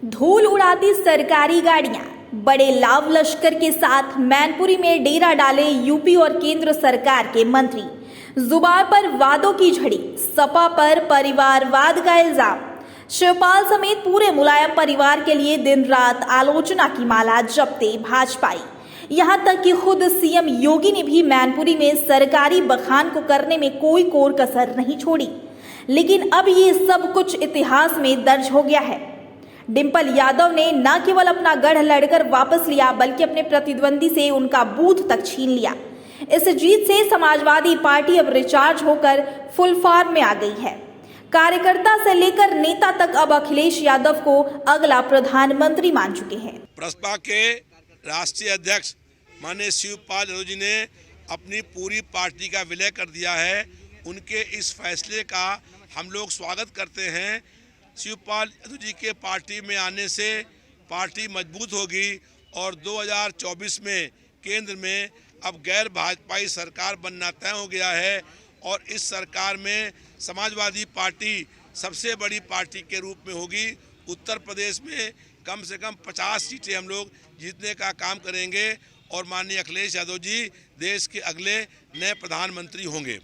धूल उड़ाती सरकारी गाड़ियां, बड़े लाव लश्कर के साथ मैनपुरी में डेरा डाले यूपी और केंद्र सरकार के मंत्री। जुबान पर वादों की झड़ी, सपा पर परिवारवाद का इल्जाम। शिवपाल समेत पूरे मुलायम परिवार के लिए दिन रात आलोचना की माला जपते भाजपाई। यहां तक कि खुद सीएम योगी ने भी मैनपुरी में सरकारी बखान को करने में कोई कोर कसर नहीं छोड़ी। लेकिन अब ये सब कुछ इतिहास में दर्ज हो गया है। डिंपल यादव ने न केवल अपना गढ़ लड़कर वापस लिया, बल्कि अपने प्रतिद्वंदी से उनका बूथ तक छीन लिया। इस जीत से समाजवादी पार्टी अब रिचार्ज होकर फुल फॉर्म में आ गई है। कार्यकर्ता से लेकर नेता तक अब अखिलेश यादव को अगला प्रधानमंत्री मान चुके हैं। प्रसपा के राष्ट्रीय अध्यक्ष माननीय शिवपाल यादव जी ने अपनी पूरी पार्टी का विलय कर दिया है। उनके इस फैसले का हम लोग स्वागत करते हैं। शिवपाल यादव जी के पार्टी में आने से पार्टी मजबूत होगी और 2024 में केंद्र में अब गैर भाजपाई सरकार बनना तय हो गया है और इस सरकार में समाजवादी पार्टी सबसे बड़ी पार्टी के रूप में होगी। उत्तर प्रदेश में कम से कम 50 सीटें हम लोग जीतने का काम करेंगे और माननीय अखिलेश यादव जी देश के अगले नए प्रधानमंत्री होंगे।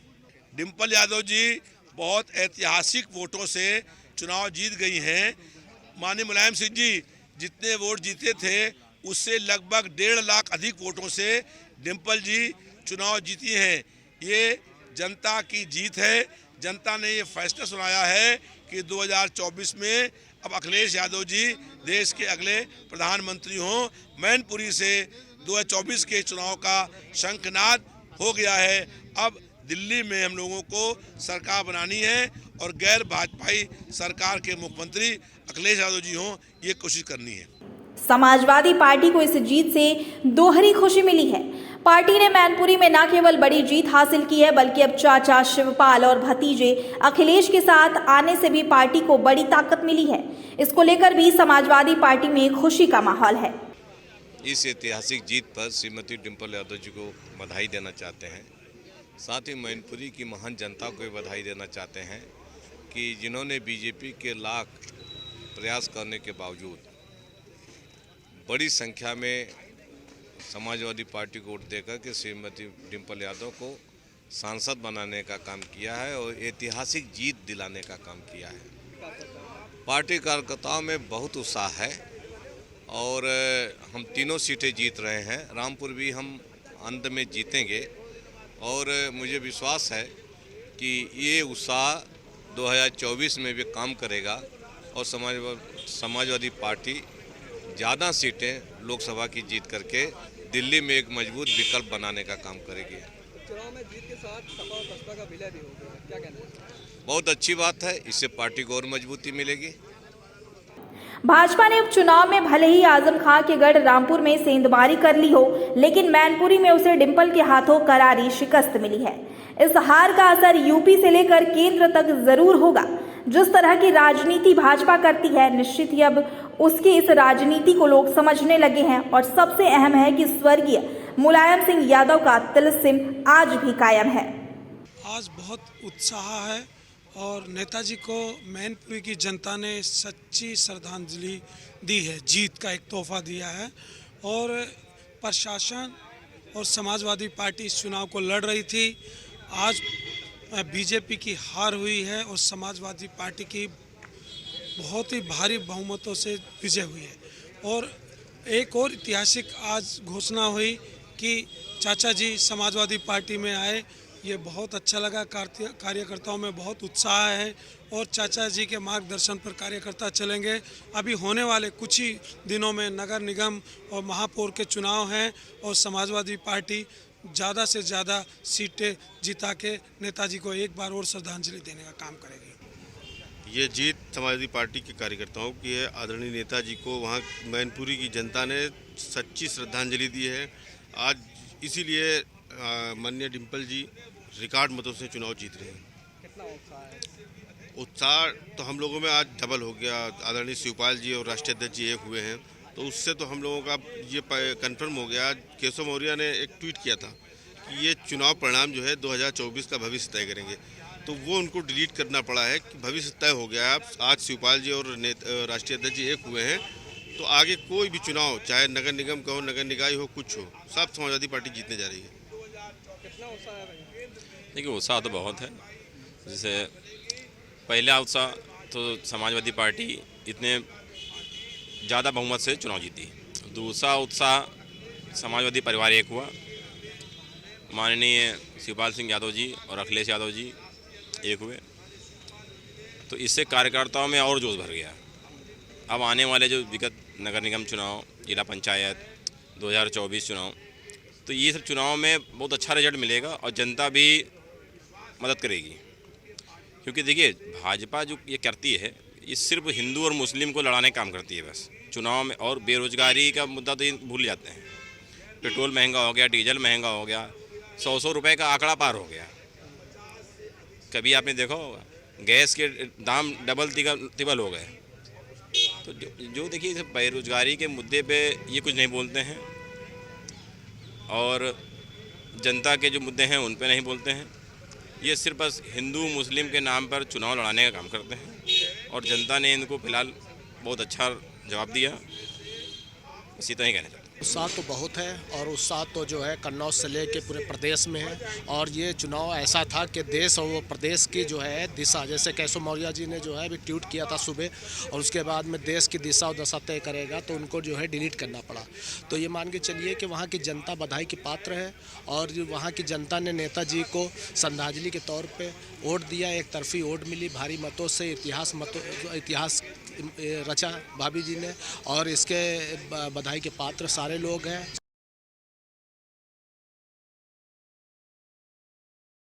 डिंपल यादव जी बहुत ऐतिहासिक वोटों से चुनाव जीत गई हैं। माननीय मुलायम सिंह जी जितने वोट जीते थे उससे लगभग 1.5 लाख अधिक वोटों से डिंपल जी चुनाव जीती हैं। ये जनता की जीत है। जनता ने ये फैसला सुनाया है कि 2024 में अब अखिलेश यादव जी देश के अगले प्रधानमंत्री हों। मैनपुरी से 2024 के चुनाव का शंखनाद हो गया है। अब दिल्ली में हम लोगों को सरकार बनानी है और गैर भाजपाई सरकार के मुख्यमंत्री अखिलेश यादव जी हों, ये कोशिश करनी है। समाजवादी पार्टी को इस जीत से दोहरी खुशी मिली है। पार्टी ने मैनपुरी में न केवल बड़ी जीत हासिल की है, बल्कि अब चाचा शिवपाल और भतीजे अखिलेश के साथ आने से भी पार्टी को बड़ी ताकत मिली है। इसको लेकर भी समाजवादी पार्टी में खुशी का माहौल है। इस ऐतिहासिक जीत पर श्रीमती डिंपल यादव जी को बधाई देना चाहते हैं। साथ ही मैनपुरी की महान जनता को बधाई देना चाहते हैं कि जिन्होंने बीजेपी के लाख प्रयास करने के बावजूद बड़ी संख्या में समाजवादी पार्टी को वोट देकर के श्रीमती डिंपल यादव को सांसद बनाने का काम किया है और ऐतिहासिक जीत दिलाने का काम किया है। पार्टी कार्यकर्ताओं में बहुत उत्साह है और हम तीनों सीटें जीत रहे हैं। रामपुर भी हम अंत में जीतेंगे और मुझे विश्वास है कि ये उत्साह 2024 में भी काम करेगा और समाजवादी पार्टी ज़्यादा सीटें लोकसभा की जीत करके दिल्ली में एक मजबूत विकल्प बनाने का काम करेगी। चुनाव में जीत के साथ सपा और बसपा का विलय भी हो गया, क्या कहना है? बहुत अच्छी बात है, इससे पार्टी को और मजबूती मिलेगी। भाजपा ने उपचुनाव में भले ही आजम खां के गढ़ रामपुर में सेंधमारी कर ली हो, लेकिन मैनपुरी में उसे डिंपल के हाथों करारी शिकस्त मिली है। इस हार का असर यूपी से लेकर केंद्र तक जरूर होगा। जिस तरह की राजनीति भाजपा करती है, निश्चित ही अब उसकी इस राजनीति को लोग समझने लगे हैं और सबसे अहम है कि स्वर्गीय मुलायम सिंह यादव का तिलिस्म आज भी कायम है। आज बहुत उत्साह है और नेताजी को मैनपुरी की जनता ने सच्ची श्रद्धांजलि दी है, जीत का एक तोहफा दिया है और प्रशासन और समाजवादी पार्टी इस चुनाव को लड़ रही थी। आज बीजेपी की हार हुई है और समाजवादी पार्टी की बहुत ही भारी बहुमतों से विजय हुई है और एक और ऐतिहासिक आज घोषणा हुई कि चाचा जी समाजवादी पार्टी में आए। ये बहुत अच्छा लगा। कार्यकर्ताओं में बहुत उत्साह है और चाचा जी के मार्गदर्शन पर कार्यकर्ता चलेंगे। अभी होने वाले कुछ ही दिनों में नगर निगम और महापौर के चुनाव हैं और समाजवादी पार्टी ज़्यादा से ज़्यादा सीटें जिता के नेताजी को एक बार और श्रद्धांजलि देने का काम करेगी। ये जीत समाजवादी पार्टी के कार्यकर्ताओं की है। आदरणीय नेताजी को वहाँ मैनपुरी की जनता ने सच्ची श्रद्धांजलि दी है। आज इसीलिए माननीय डिंपल जी रिकॉर्ड मतों से चुनाव जीत रहे हैं। कितना उत्साह है? उत्साह तो हम लोगों में आज डबल हो गया। आदरणीय शिवपाल जी और राष्ट्रीय अध्यक्ष जी एक हुए हैं तो उससे तो हम लोगों का ये कंफर्म हो गया। केशव मौर्य ने एक ट्वीट किया था कि ये चुनाव परिणाम जो है 2024 का भविष्य तय करेंगे। तो वो उनको डिलीट करना पड़ा है कि भविष्य तय हो गया है। अब आज शिवपाल जी और राष्ट्रीय अध्यक्ष जी एक हुए हैं, तो आगे कोई भी चुनाव, चाहे नगर निगम का हो, नगर निकाय हो, कुछ हो, सब समाजवादी पार्टी जीतने जा रही है। कितना उत्साह है भाई? देखिए उत्साह तो बहुत है। जैसे पहला उत्साह तो समाजवादी पार्टी इतने ज़्यादा बहुमत से चुनाव जीती। दूसरा उत्साह समाजवादी परिवार एक हुआ, माननीय शिवपाल सिंह यादव जी और अखिलेश यादव जी एक हुए, तो इससे कार्यकर्ताओं में और जोश भर गया। अब आने वाले जो विगत नगर निगम चुनाव, जिला पंचायत 2024 चुनाव, तो ये सब चुनाव में बहुत अच्छा रिजल्ट मिलेगा और जनता भी मदद करेगी। क्योंकि देखिए भाजपा जो ये करती है, ये सिर्फ हिंदू और मुस्लिम को लड़ाने का काम करती है बस चुनाव में, और बेरोजगारी का मुद्दा तो ये भूल जाते हैं। पेट्रोल महंगा हो गया, डीजल महंगा हो गया, 100 रुपए का आंकड़ा पार हो गया। कभी आपने देखा होगा गैस के दाम डबल तिबल हो गए। तो जो देखिए बेरोजगारी के मुद्दे पे ये कुछ नहीं बोलते हैं, और जनता के जो मुद्दे हैं उन पे नहीं बोलते हैं। ये सिर्फ बस हिंदू मुस्लिम के नाम पर चुनाव लड़ाने का काम करते हैं, और जनता ने इनको फिलहाल बहुत अच्छा जवाब दिया। इसी तरह ही कहना चाहते हैं। उत्साह तो बहुत है, और उत्साह तो जो है कन्नौज से लेके पूरे प्रदेश में है। और ये चुनाव ऐसा था कि देश और वो प्रदेश की जो है दिशा, जैसे केशव मौर्य जी ने जो है अभी ट्वीट किया था सुबह, और उसके बाद में देश की दिशा और दशा तय करेगा, तो उनको जो है डिलीट करना पड़ा। तो ये मान के चलिए कि वहाँ की जनता बधाई की पात्र है, और वहाँ की जनता ने नेताजी को श्रद्धांजलि के तौर पर वोट दिया। एक तरफी वोट मिली, भारी मतों से इतिहास रचा भाभी जी ने, और इसके बधाई के पात्र सारे लोग हैं।